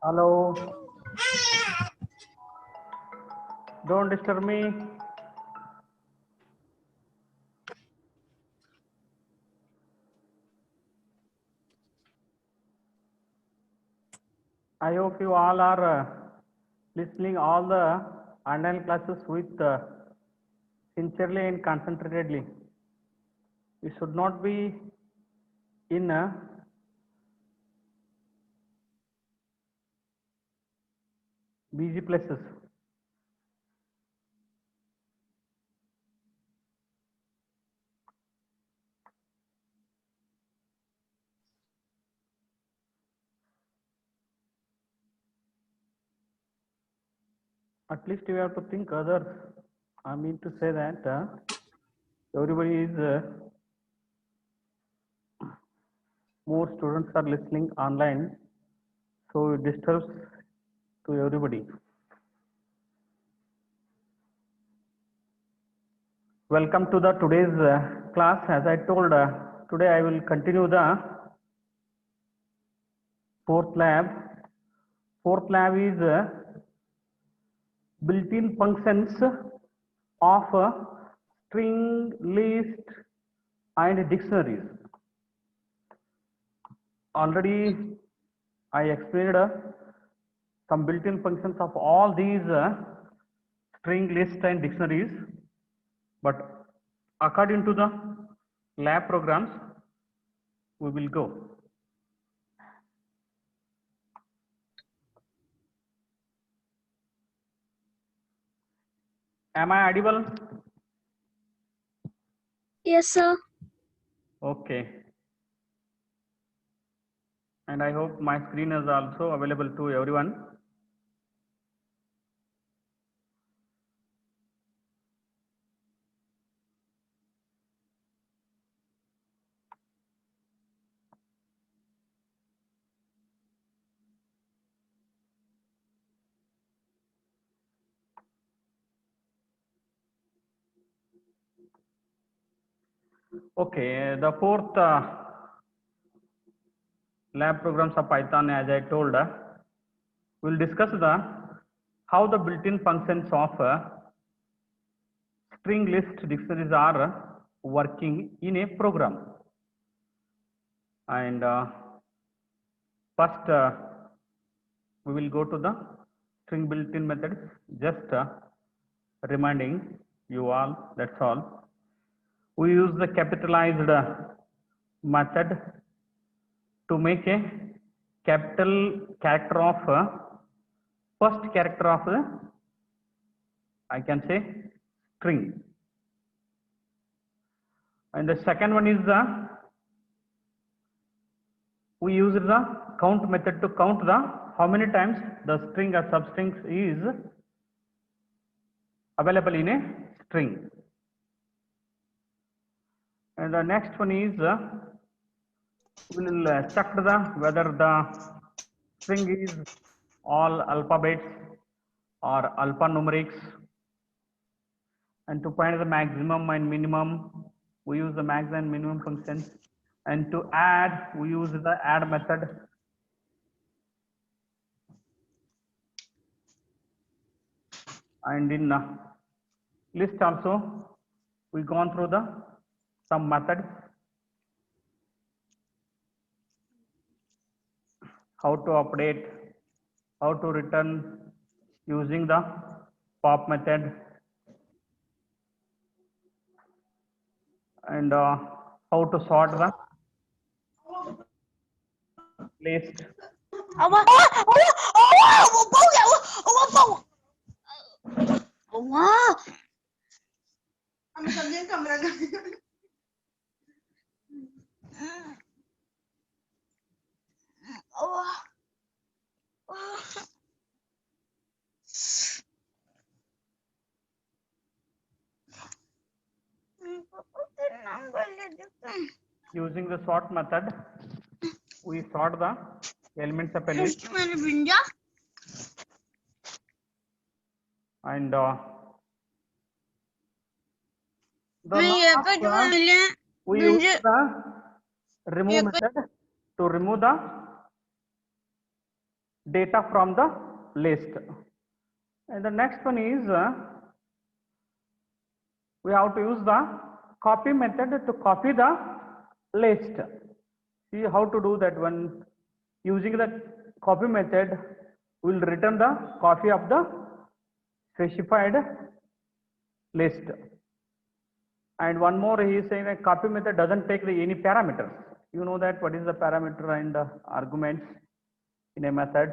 Hello. Don't disturb me. I hope you all are listening all the online classes with sincerely and concentratedly. You should not be in busy places. At least you have to think others. I mean to say that everybody is more students are listening online, so it disturbs to everybody. Welcome to the today's class. As I told, today I will continue the fourth lab. Fourth lab is built-in functions of string, list, and dictionaries. Already I explained some built-in functions of all these string, list, and dictionaries, but according to the lab programs, we will go. Am I audible? Yes, sir. Okay. And I hope my screen is also available to everyone. Okay, the fourth lab programs of Python, as I told, we'll discuss how the built-in functions of string, list, dictionaries are working in a program. And first, we will go to the string built-in methods. Just reminding you all, that's all. We use the capitalized method to make a capital character of first character of the, I can say, string. And the second one is we use the count method to count how many times the string or substrings is available in a string. And the next one is we will check whether the string is all alphabets or alphanumerics, and to find the maximum and minimum we use the max and minimum functions, and to add we use the add method. And in list also we gone through some methods, how to update, how to return using the pop method, and how to sort the list. Using the sort method, we sort the elements of a list and the last we use the remove method to remove the data from the list. And the next one is we have to use the copy method to copy the list. See how to do that one. Using the copy method, we will return the copy of the specified list. And one more, he is saying that copy method doesn't take any parameters. You know that what is the parameter and arguments in a method.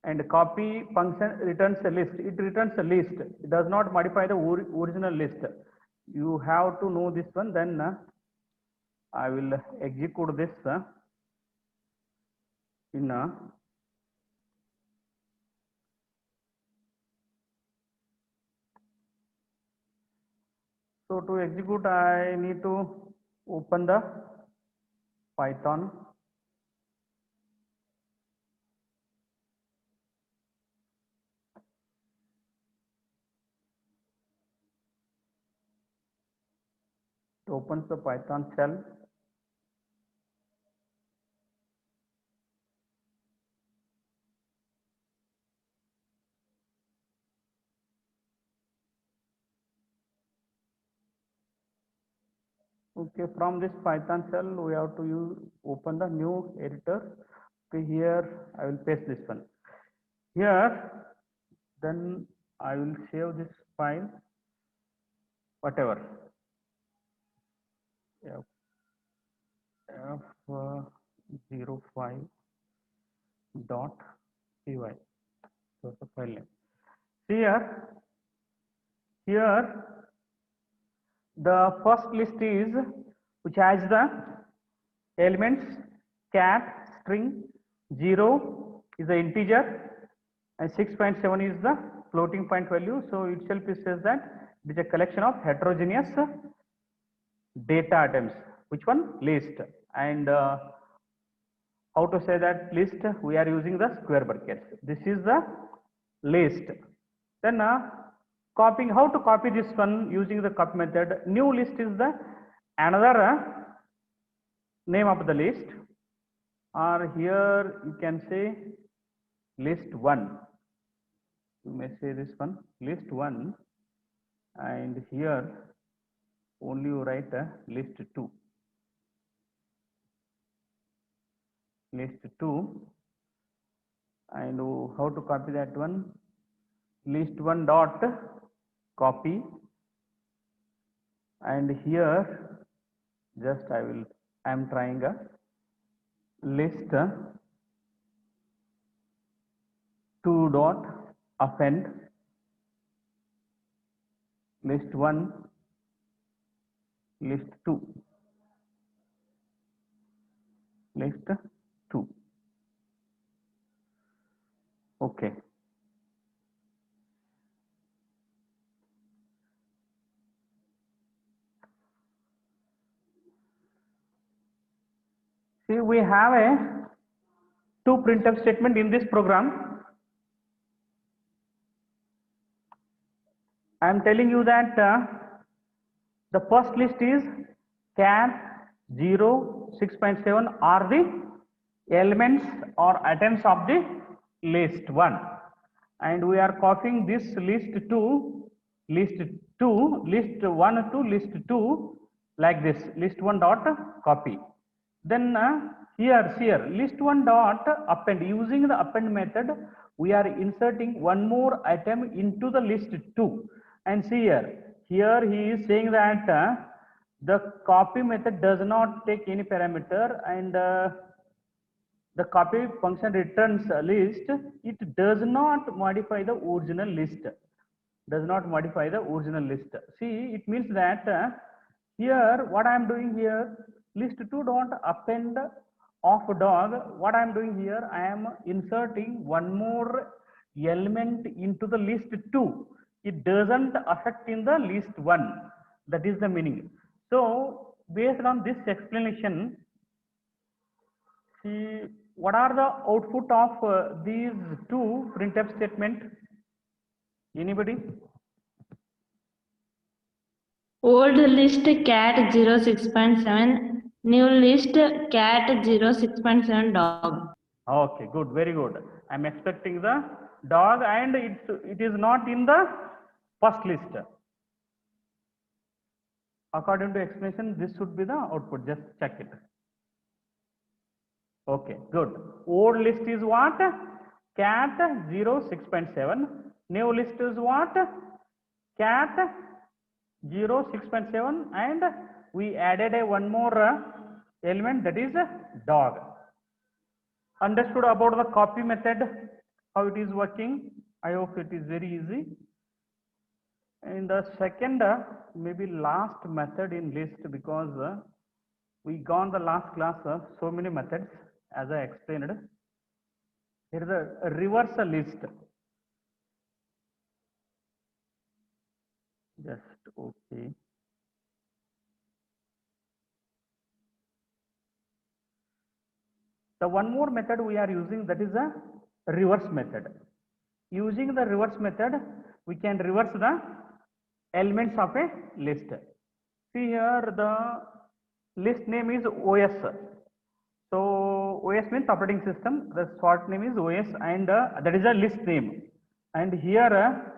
And copy function returns a list. It returns a list. It does not modify the original list. You have to know this one. Then I will execute this in so to execute, I need to open the Python. It opens the Python shell. Okay, from this Python shell, we have to open the new editor. Okay, here I will paste this one. Here, then I will save this file, whatever. F05 dot py. So the file name. Here the first list is which has the elements cat string, 0 is the integer and 6.7 is the floating point value. So itself it says that it is a collection of heterogeneous data items. Which one? List. And how to say that list? We are using the square brackets. This is the list. Then copying, how to copy this one using the copy method. New list is the another name of the list, or here you can say list 1. You may say this one list 1, and here only you write list 2. List 2, and how to copy that one? List 1 dot copy, and here just I am trying a list 2 dot append list 1 list 2 list 2. Okay. See, we have a 2 printf statement in this program. I am telling you that the first list is cat 0, 6.7 are the elements or items of the list 1, and we are copying this list 2, list 1 to list 2 like this, list 1 dot copy. Then here list 1 dot append. Using the append method, we are inserting one more item into the list 2. And see here he is saying that the copy method does not take any parameter, and the copy function returns a list. It does not modify the original list. Does not modify the original list. See, it means that here what I am doing here, list 2 dot append of dog. What I am doing here, I am inserting one more element into the list 2. It doesn't affect in the list 1. That is the meaning. So based on this explanation, See, what are the output of these two printf statement? Anybody? Old list cat 06.7, new list cat 06.7 dog. Okay, good, very good. I'm expecting the dog, and it is not in the first list. According to explanation, this should be the output. Just check it. Okay, good. Old list is what? Cat 06.7. New list is what? Cat 06.7, and we added a one more element, that is dog. Understood about the copy method, how it is working? I hope it is very easy. In the second, maybe last method in list, because we gone the last class, so many methods as I explained. Here is a reverse list. Just okay. The one more method we are using, that is a reverse method. Using the reverse method, we can reverse the elements of a list. See here, the list name is OS. So OS means operating system. The short name is OS, and that is a list name. And here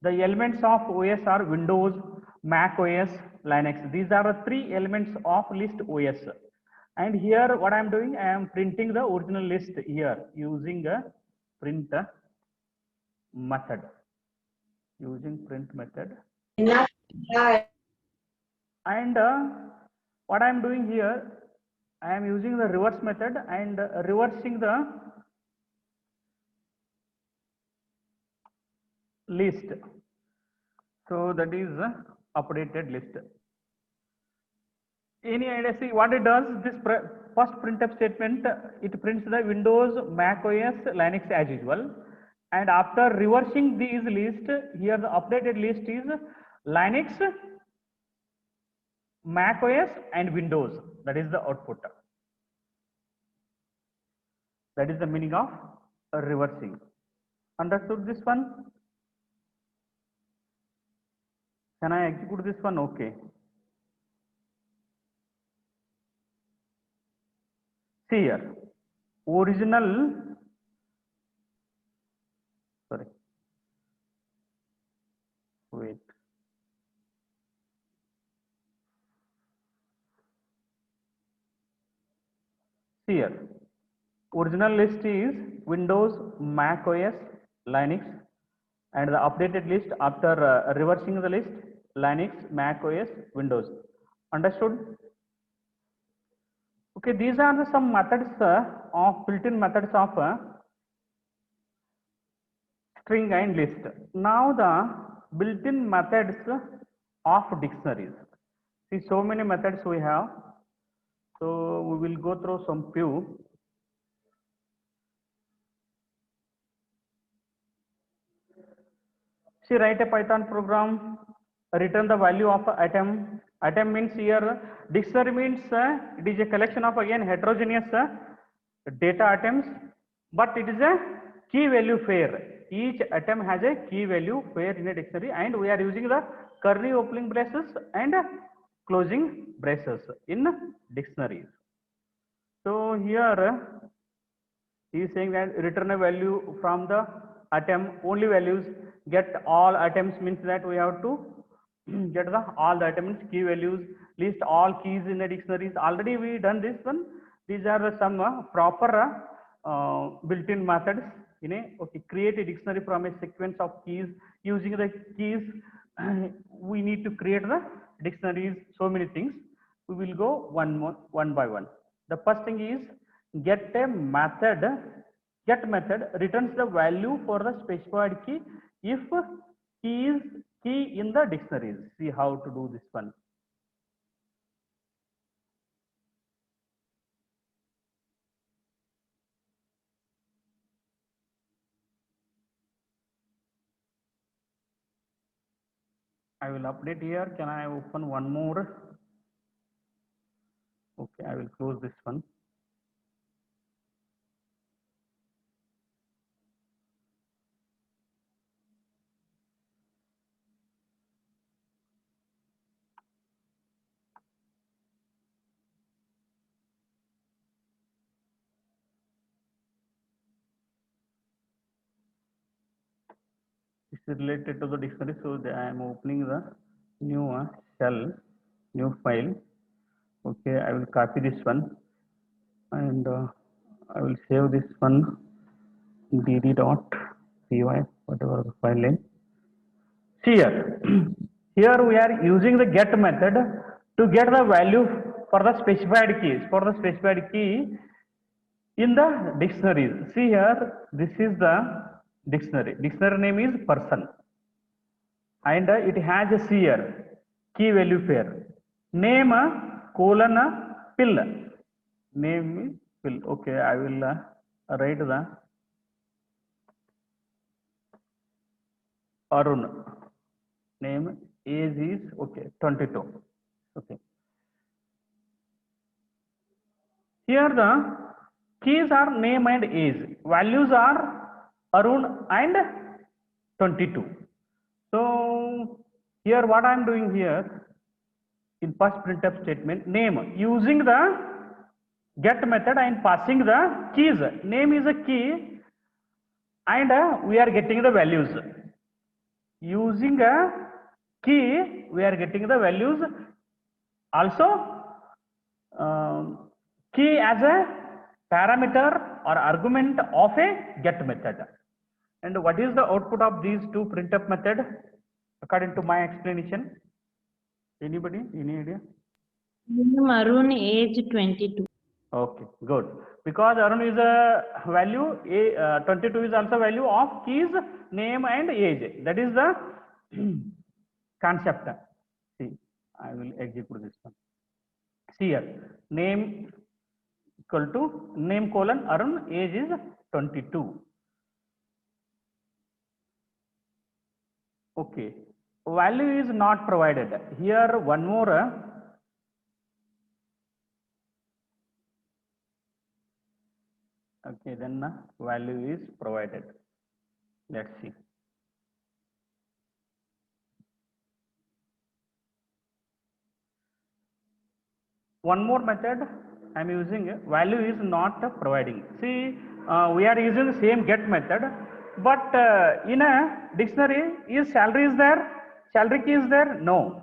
the elements of OS are Windows, Mac OS, Linux. These are the three elements of list OS. And here what I am doing, I am printing the original list here using a print method. Using print method. And what I am doing here, I am using the reverse method and reversing the list. So that is updated list. Any idea? See what it does? This first printf statement, it prints the Windows, Mac OS, Linux as usual. And after reversing these list, here the updated list is Linux, Mac OS, and Windows. That is the output. That is the meaning of reversing. Understood this one? Can I execute this one? Okay. See here, original, sorry, wait. See here, original list is Windows, Mac OS, Linux, and the updated list after reversing the list, Linux, Mac OS, Windows. Understood? Okay, these are the some methods of built-in methods of string and list. Now the built-in methods of dictionaries. See, so many methods we have. So we will go through some few. See, write a Python program, return the value of item. Item means here, dictionary means it is a collection of again heterogeneous data items, but it is a key value pair. Each item has a key value pair in a dictionary, and we are using the curly opening braces and closing braces in dictionaries. So here he is saying that return a value from the item, only values, get all items means that we have to get the all the items key values, list all keys in the dictionaries. Already we done this one. These are some proper built-in methods in a okay, create a dictionary from a sequence of keys. Using the keys we need to create the dictionaries, so many things. We will go one by one. The first thing is get a method. Get method returns the value for the specified key if key is key in the dictionaries. See how to do this one. I will update here. Can I open one more? Okay, I will close this one. related to the dictionary. So I am opening the new shell, new file. Okay, I will copy this one and I will save this one dd.py, whatever the file name. See here, here we are using the get method to get the value for the specified keys. For the specified key in the dictionaries. See here, this is the dictionary. Dictionary name is person, and it has a here key value pair. Name colon pill. Name is pill. Okay, I will write the Arun. Name, age is okay 22. Okay. Here the keys are name and age. Values are Arun and 22. So here what I am doing here in first printf statement, name using the get method I am passing the keys. Name is a key and we are getting the values. Using a key we are getting the values. Also key as a parameter or argument of a get method. And what is the output of these two printf method according to my explanation? Anybody? Any idea? Name Arun, age 22. Okay, good. Because Arun is a value, 22 is also value of keys, name and age. That is the concept. See, I will execute this one. See here, name equal to name colon Arun, age is 22. Okay, value is not provided. Here one more. Okay, then value is provided. Let's see. One more method I am using, value is not providing. See, we are using the same get method, but in a dictionary, is salary is there? Salary key is there? No.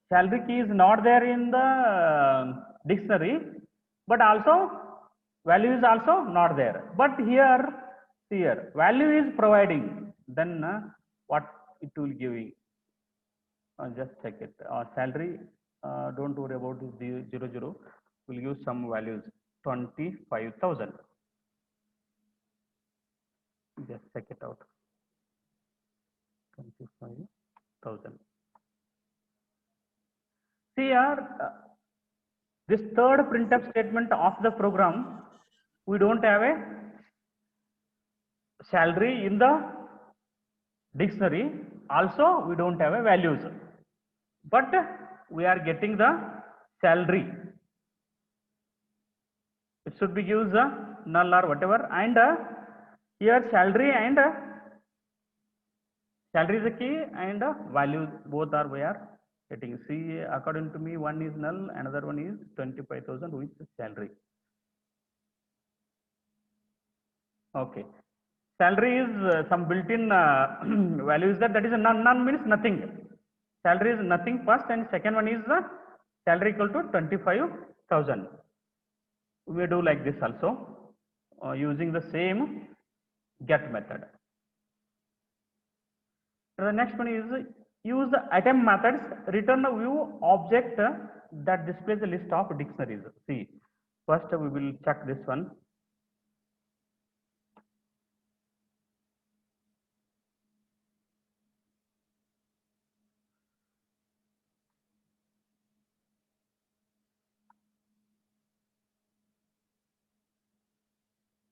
Salary key is not there in the dictionary, but also value is also not there. But here value is providing. Then what it will giving? Just check it. Salary, don't worry about this 00. We'll use some values 25,000. Just check it out. 25,000. See here, this third printf statement of the program, we don't have a salary in the dictionary. Also, we don't have a values, but we are getting the salary. It should be used null or whatever, and here salary and salary is the key and value both are we are getting. See, according to me, one is null, another one is 25,000, which is salary. Okay, salary is some built-in value is that is a none means nothing. Salary is nothing first, and second one is the salary equal to 25,000. We do like this also using the same get method. The next one is use the item methods, return a view object that displays a list of dictionaries. See, first we will check this one.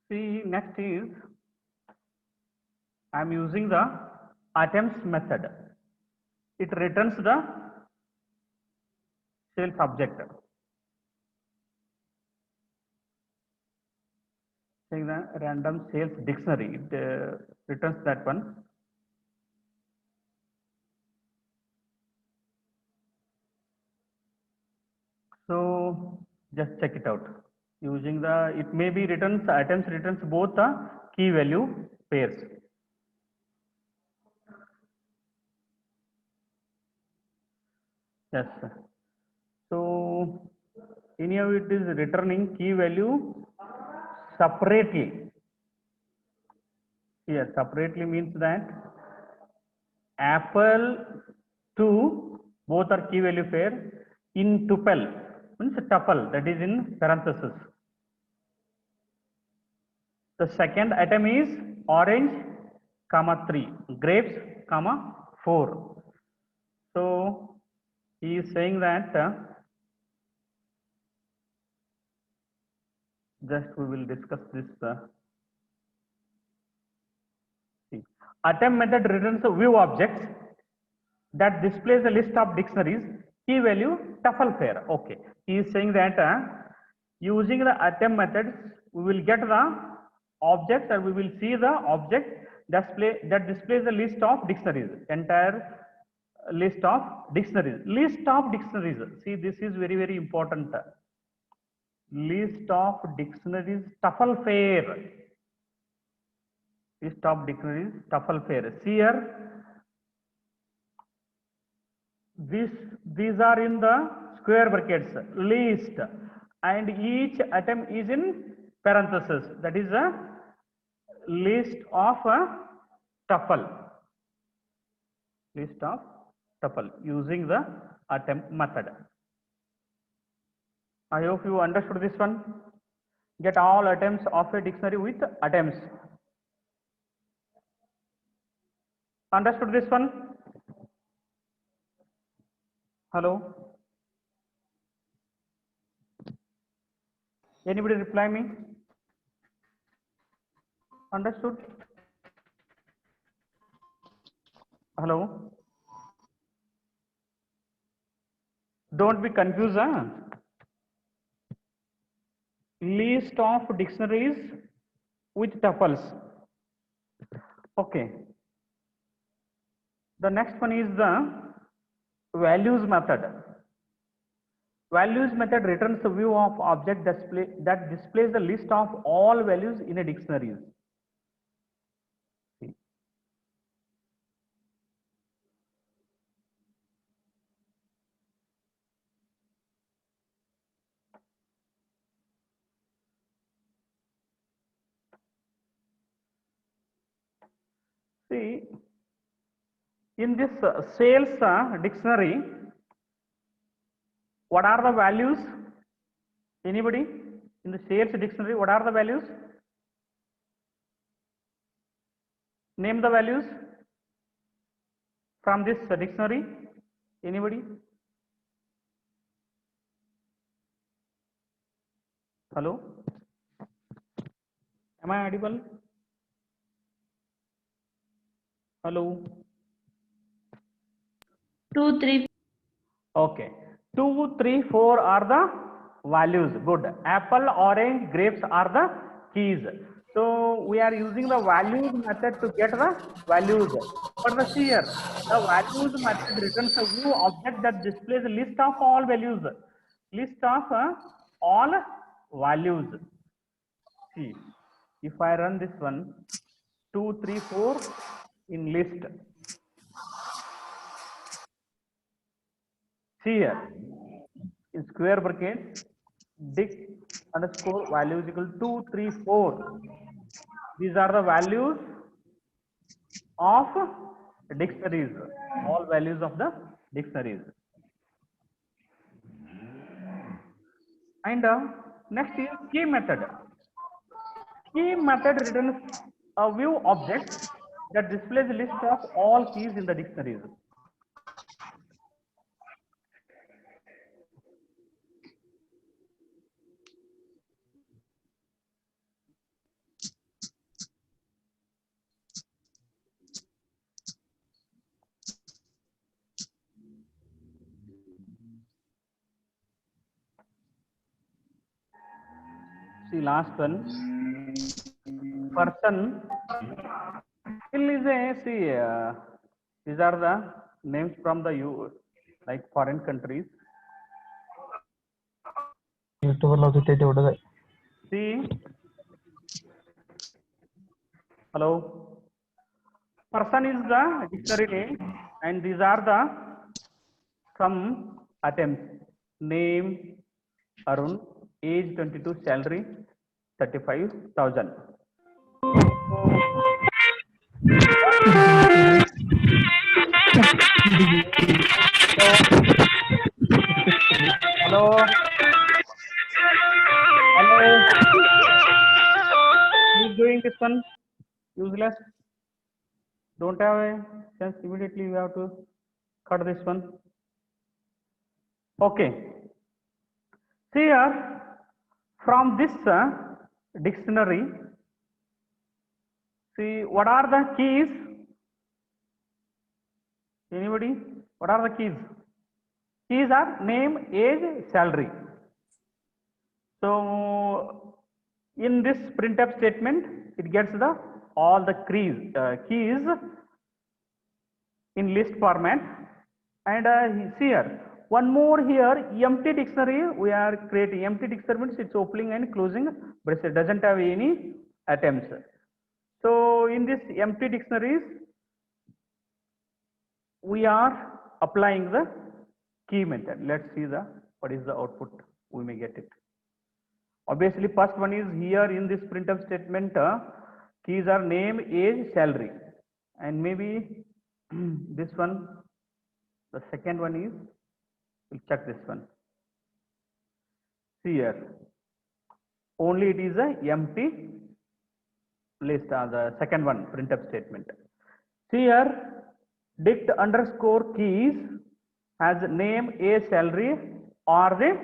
See, next is I am using the items method. It returns the sales object. Saying the random sales dictionary, it returns that one. So just check it out. Using the, it may be returns items returns both the key value pairs. Yes. So in here it is returning key value separately. Here separately means that apple 2 both are key value pair in tuple means tuple, that is in parenthesis. The second item is orange comma 3, grapes comma 4. So he is saying that just we will discuss this. See. Attempt method returns a view objects that displays a list of dictionaries, key value tuple pair. Okay, he is saying that using the attempt methods we will get the object, or we will see the object that displays the list of dictionaries, entire list of dictionaries. List of dictionaries. See, this is very, very important. List of dictionaries tuple pair. List of dictionaries tuple pair. See here, these are in the square brackets list, and each item is in parenthesis, that is a list of a tuple, list of tuple using the attempt method. I hope you understood this one. Get all items of a dictionary with items. Understood this one? Hello? Anybody reply me? Understood? Hello? Don't be confused, huh? List of dictionaries with tuples. Okay. The next one is the values method. Values method returns a view of object that displays the list of all values in a dictionary. See, in this sales dictionary, what are the values? Anybody? In the sales dictionary, what are the values? Name the values from this dictionary. Anybody? Hello? Am I audible? Hello? 2, 3. Okay. 2, 3, 4 are the values. Good. Apple, orange, grapes are the keys. So we are using the values method to get the values. But the here, the values method returns a view object that displays a list of all values. List of all values. See, if I run this one, 2, 3, 4 in list. See here, in square bracket, dict underscore value is equal to 2, 3, 4. These are the values of dictionaries, all values of the dictionaries. And next is key method. Key method returns a view object that displays a list of all keys in the dictionaries. See, last one, person. Still is a, see, these are the names from the like foreign countries. See, hello. Person is the dictionary name, and these are the some attempts. Name Arun, age 22, salary 35,000. Hello. Hello. Who's doing this one? Useless. Don't have a sense. Immediately you have to cut this one. Okay. See here, from this dictionary, see what are the keys? Anybody? What are the keys? Keys are name, age, salary. So in this printf statement, it gets the all the keys in list format. And see here, one more here, empty dictionary. We are creating empty dictionary means it's opening and closing, but it doesn't have any attempts. So in this empty dictionaries, we are applying the key method. Let's see what is the output we may get it. Obviously, first one is here in this printf statement. Keys are name, age, salary, and maybe this one. The second one is, we'll check this one. See here, only it is a empty list. The second one printf statement. See here, dict underscore keys has name, age, salary, or the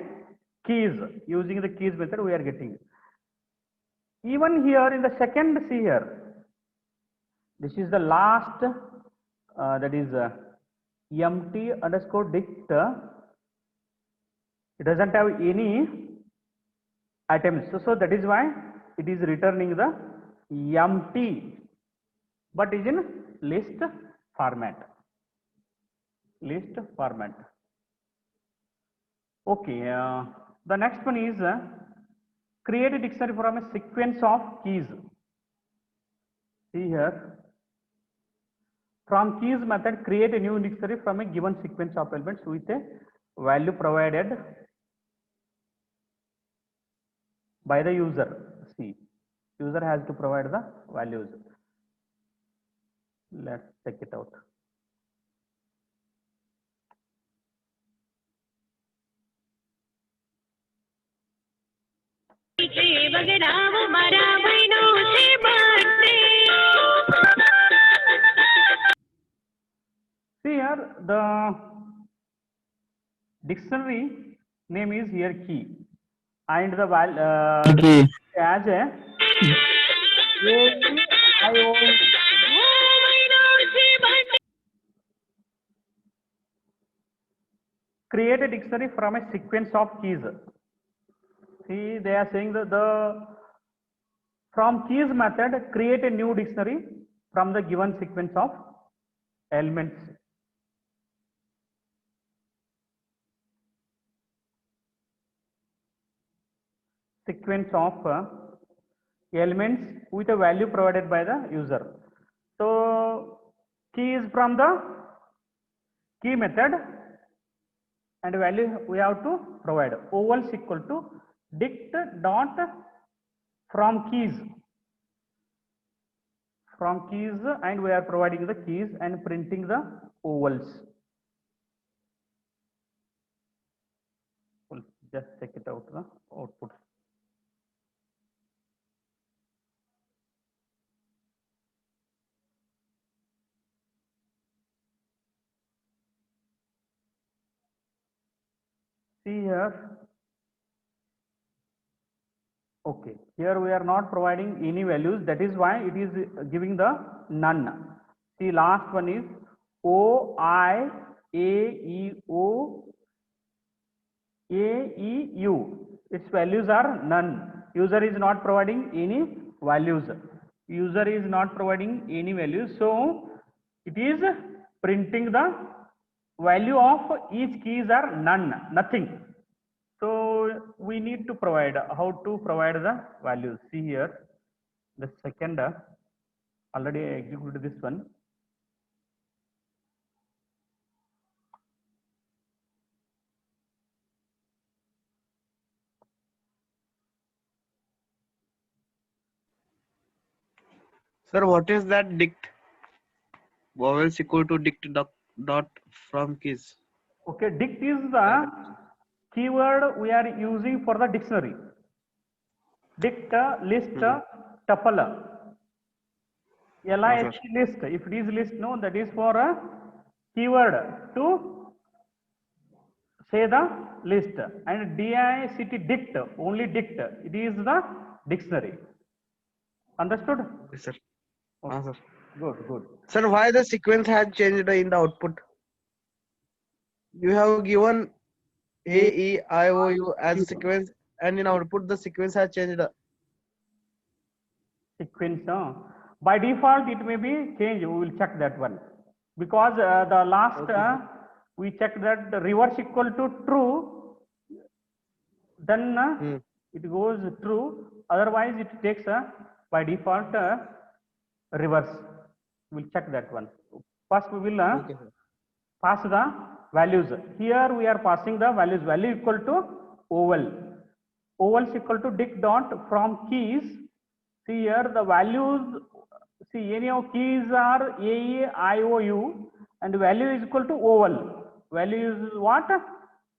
keys. Using the keys method, we are getting. Even here in the second, see here, this is the last, that is empty underscore dict. It doesn't have any items, so that is why it is returning the empty, but is in list format. List format. Okay, the next one is create a dictionary from a sequence of keys. See here, from keys method, create a new dictionary from a given sequence of elements with a value provided by the user. See, user has to provide the values. Let's check it out. See here, the dictionary name is here key, and the value as a create a dictionary from a sequence of keys. See, they are saying that from keys method, create a new dictionary from the given sequence of elements. Sequence of elements with a value provided by the user. So key is from the key method, and value we have to provide. Ovals equal to dict dot from keys, and we are providing the keys and printing the ovals. We'll just check it out, the output. See here. Okay, here we are not providing any values. That is why it is giving the none. See, last one is O, I, A, E, O, A, E, U. Its values are none. User is not providing any values. User is not providing any values. So it is printing the value of each keys are none, nothing. So we need to provide how to provide the values. See here, the second already I executed this one. Sir, what is that dict? Vowels equal to dict dot from keys. Okay, dict is the keyword we are using for the dictionary. Dict, list, tuple. LIST list. If it is list, no, that is for a keyword to say the list. And DICT dict, only dict. It is the dictionary. Understood? Okay, sir. Okay. Sir. Good, good. Sir, why the sequence has changed in the output? You have given A, E, I, O, U as a sequence, and in output the sequence has changed. Sequence. By default, it may be changed. We will check that one. Because the last, we checked that the reverse equal to true, then it goes true. Otherwise, it takes by default reverse. We'll check that one. First, we will Okay, sir. pass the values. Here we are passing the values. Value equal to oval. Ovals equal to dict dot from keys. See here the values. See any of keys are A, E, I, O, U, and value is equal to oval. Value is what?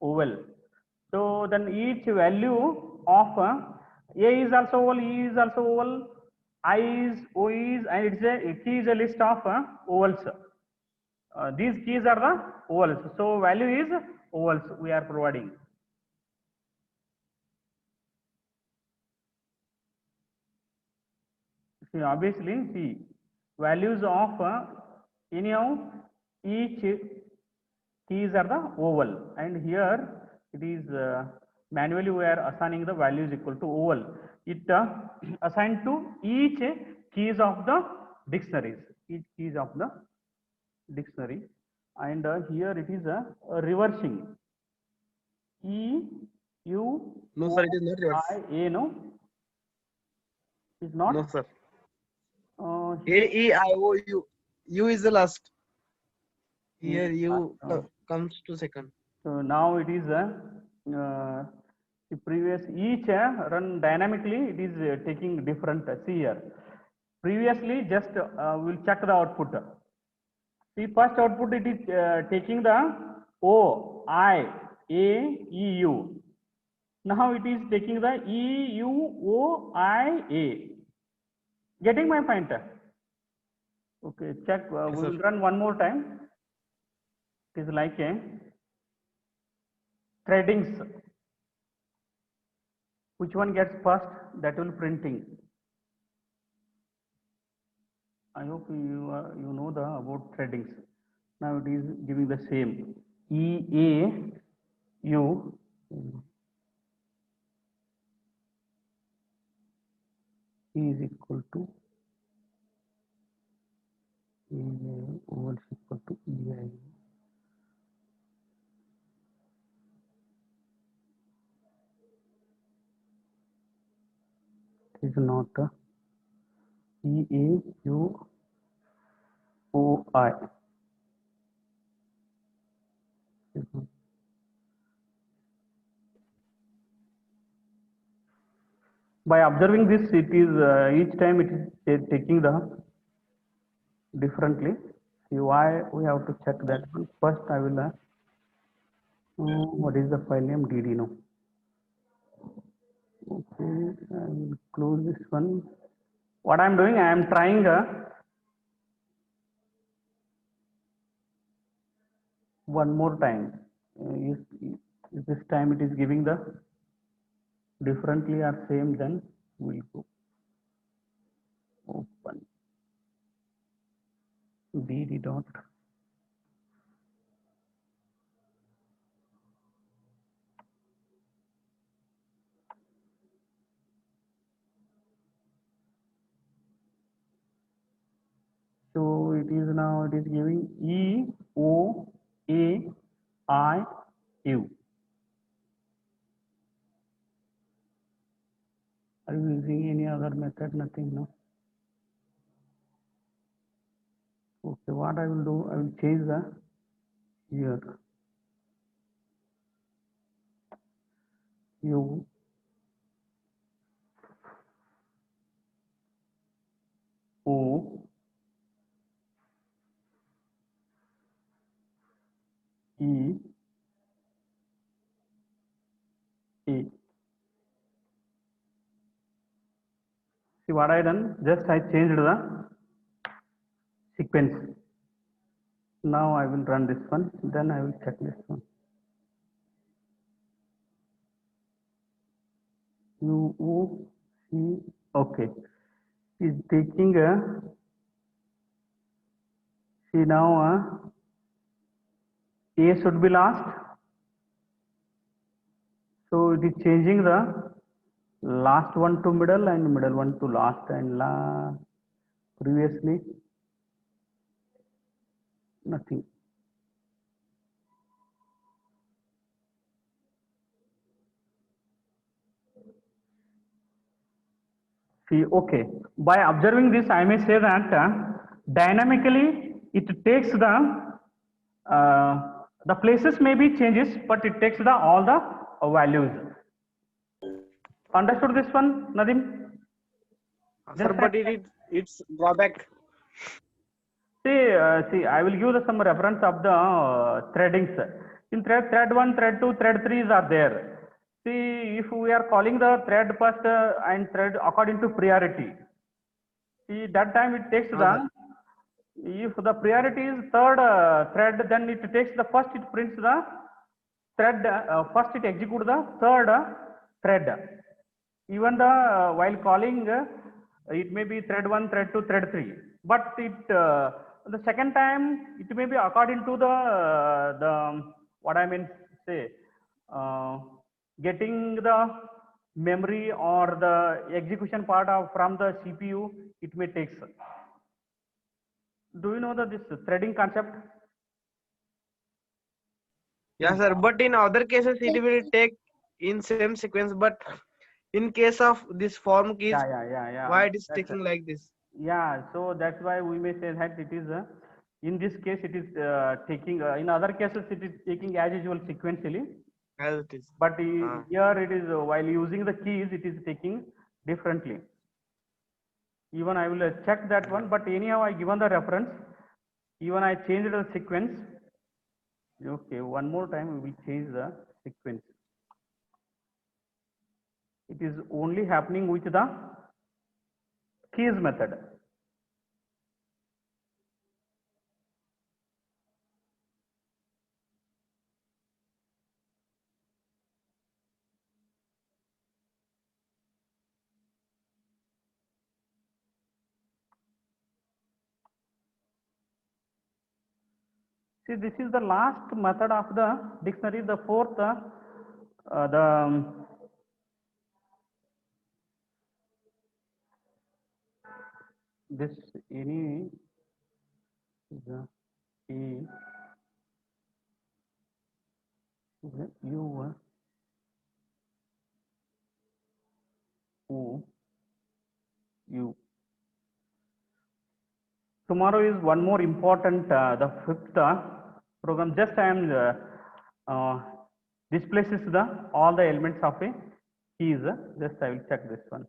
Oval. So then each value of A is also oval, E is also oval, I is, O is, and it's a key is a list of ovals. These keys are the ovals. So value is ovals we are providing. See, obviously, see values of any of each keys are the oval, and here it is manually we are assigning the values equal to oval. It assigned to each keys of the dictionaries, each keys of the dictionary, and here it is reversing. E U No, sir, it is not reverse. I A, no, is not. No, sir. Uh, A, E, I, O, U. U is the last. Here U comes to second. So now it is the previous each run dynamically. It is taking different. See here. Previously, just we'll check the output. See first output it is taking the O I A E U. Now it is taking the E U O I A. Getting my point? Okay, check. We Yes, sir. will run one more time. It is like a threadings. Which one gets first? That will printing. I hope you know the about threadings. Now it is giving the same E A U is equal to E A O is equal to E I. It is not E A U O I. By observing this, it is each time it is taking the differently. See why we have to check that one. First, I will. What is the file name? DD no. Okay, I will close this one. What I am doing, I am trying one more time. If this time it is giving the differently or same, then we'll go open DD dot. So it is now it is giving E O A I U. Are you using any other method? Nothing, no. Okay, what I will do, I will change the here U O E A. See what I done? Just I changed the sequence. Now I will run this one, then I will check this one. U O C. Okay. Is taking a. See now A should be last. So it is changing the last one to middle and middle one to last, and previously nothing. See, okay. By observing this, I may say that dynamically it takes the places may be changes, but it takes all the values. Understood this one, Nadim? Sir, but it's drawback. See, I will give some reference of the threadings. In thread 1, thread 2, thread 3 are there. See, if we are calling the thread first and thread according to priority, see that time it takes if the priority is third thread, then it takes the first, it prints the thread, first it executes the third thread. Even the while calling, it may be thread 1, thread 2, thread 3, but it the second time it may be according to the what I mean say getting the memory or the execution part of from the CPU, it may take. Do you know this threading concept? Yeah, sir. But in other cases, it will take in same sequence. But in case of this form keys, Yeah. why it is taking like this? Yeah, so that's why we may say that it is in this case it is taking in other cases it is taking as usual sequentially, As it is. but here it is while using the keys it is taking differently. Even I will check that one, but anyhow I given the reference. Even I changed the sequence. Okay, one more time we will change the sequence. It is only happening with the keys method. See, this is the last method of the dictionary. The fourth, this any the E the U O U. Tomorrow is one more important, the fifth program. Just I am displaces the all the elements of a keys. Just I will check this one.